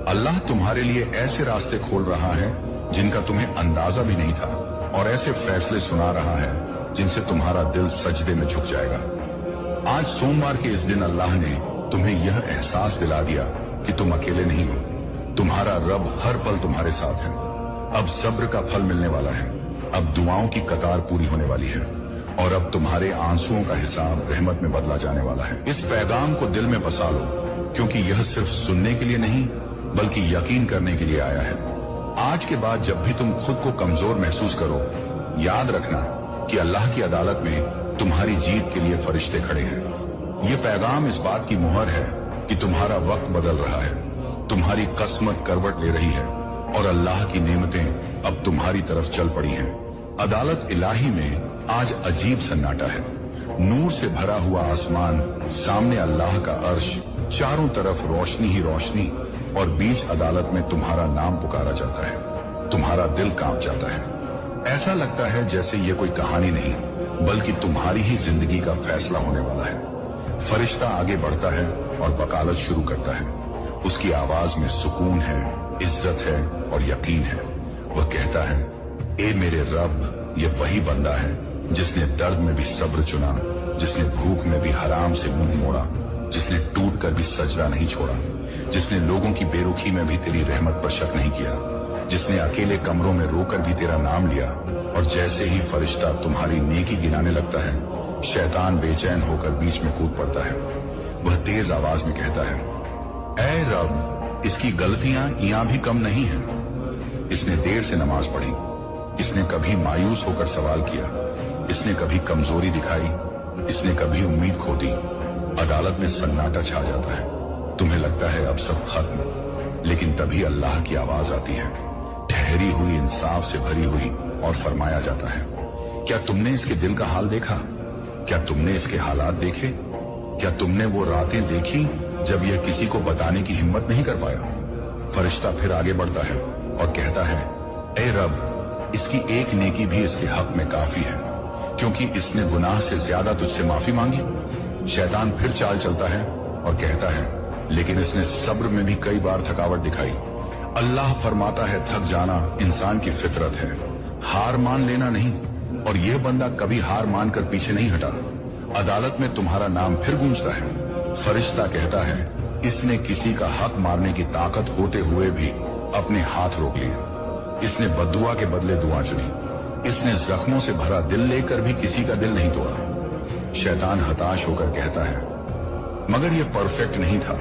अल्लाह तुम्हारे लिए ऐसे रास्ते खोल रहा है जिनका तुम्हें अंदाजा भी नहीं था, और ऐसे फैसले सुना रहा है जिनसे तुम्हारा दिल सजदे में झुक जाएगा। आज सोमवार के इस दिन अल्लाह ने तुम्हें यह एहसास दिला दिया कि तुम अकेले नहीं हो, तुम्हारा रब हर पल तुम्हारे साथ है। अब सब्र का फल मिलने वाला है, अब दुआओं की कतार पूरी होने वाली है, और अब तुम्हारे आंसुओं का हिसाब रहमत में बदला जाने वाला है। इस पैगाम को दिल में बसा लो, क्योंकि यह सिर्फ सुनने के लिए नहीं बल्कि यकीन करने के लिए आया है। आज के बाद जब भी तुम खुद को कमजोर महसूस करो, याद रखना कि अल्लाह की अदालत में तुम्हारी जीत के लिए फरिश्ते खड़े हैं। ये पैगाम इस बात की मुहर है कि तुम्हारा वक्त बदल रहा है, तुम्हारी किस्मत करवट ले रही है, और अल्लाह की नेमतें अब तुम्हारी तरफ चल पड़ी हैं। अदालत इलाही में आज अजीब सन्नाटा है। नूर से भरा हुआ आसमान, सामने अल्लाह का अर्श, चारों तरफ रोशनी ही रोशनी, और बीच अदालत में तुम्हारा नाम पुकारा जाता है। तुम्हारा दिल कांप जाता है। ऐसा लगता है जैसे ये कोई कहानी नहीं बल्कि तुम्हारी ही जिंदगी का फैसला होने वाला है। फरिश्ता आगे बढ़ता है और वकालत शुरू करता है। उसकी आवाज में सुकून है, इज्जत है और यकीन है। वह कहता है, ए मेरे रब, ये वही बंदा है जिसने दर्द में भी सब्र चुना, जिसने भूख में भी हराम से मुंह मोड़ा, जिसने टूट कर भी सजदा नहीं छोड़ा, जिसने लोगों की बेरुखी में भी तेरी रहमत पर शक नहीं किया, जिसने अकेले कमरों में रोकर भी तेरा नाम लिया। और जैसे ही फरिश्ता तुम्हारी नेकी गिनाने लगता है, शैतान बेचैन होकर बीच में कूद पड़ता है। वह तेज आवाज में कहता है, ऐ रब, इसकी गलतियां यहाँ भी कम नहीं हैं। इसने देर से नमाज पढ़ी, इसने कभी मायूस होकर सवाल किया, इसने कभी कमजोरी दिखाई, इसने कभी उम्मीद खो दी। अदालत में सन्नाटा छा जाता है। तुम्हें लगता है अब सब खत्म, लेकिन तभी अल्लाह की आवाज आती है, ठहरी हुई, इंसाफ से भरी हुई, और फरमाया जाता है, क्या तुमने इसके दिल का हाल देखा? क्या तुमने इसके हालात देखे? क्या तुमने वो रातें देखी जब यह किसी को बताने की हिम्मत नहीं कर पाया? फरिश्ता फिर आगे बढ़ता है और कहता है, ए रब, इसकी एक नेकी भी इसके हक में काफी है, क्योंकि इसने गुनाह से ज्यादा तुझसे माफी मांगी। शैतान फिर चाल चलता है और कहता है, लेकिन इसने सब्र में भी कई बार थकावट दिखाई। अल्लाह फरमाता है, थक जाना इंसान की फितरत है, हार मान लेना नहीं। और यह बंदा कभी हार मानकर पीछे नहीं हटा। अदालत में तुम्हारा नाम फिर गूंजता है। फरिश्ता कहता है, इसने किसी का हक मारने की ताकत होते हुए भी अपने हाथ रोक लिए। इसने बद्दुआ के बदले दुआ चुनी। इसने जख्मों से भरा दिल लेकर भी किसी का दिल नहीं तोड़ा। शैतान हताश होकर कहता है, मगर यह परफेक्ट नहीं था,